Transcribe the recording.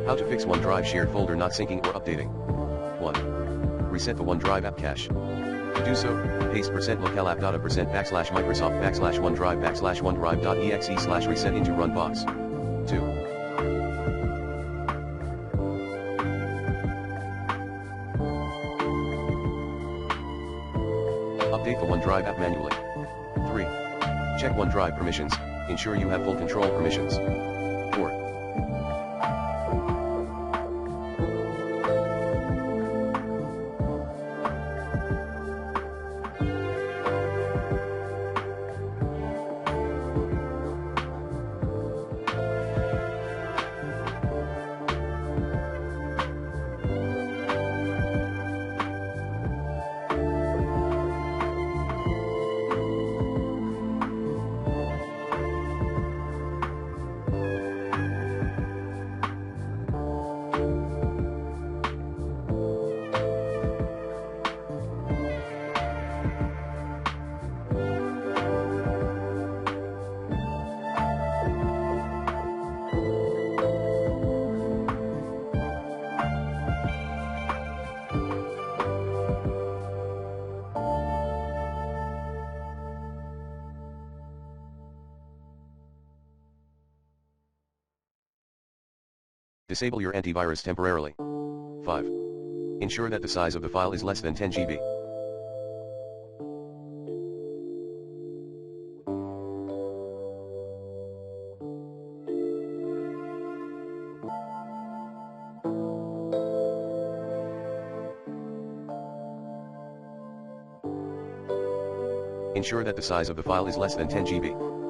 How to fix OneDrive shared folder not syncing or updating. 1. Reset the OneDrive app cache. To do so, paste %locale app data %Microsoft /OneDrive/OneDrive.exe /reset into run box. 2. Update the OneDrive app manually. 3. Check OneDrive permissions, ensure you have full control permissions. 4. Disable your antivirus temporarily. 5. Ensure that the size of the file is less than 10 GB. Ensure that the size of the file is less than 10 GB.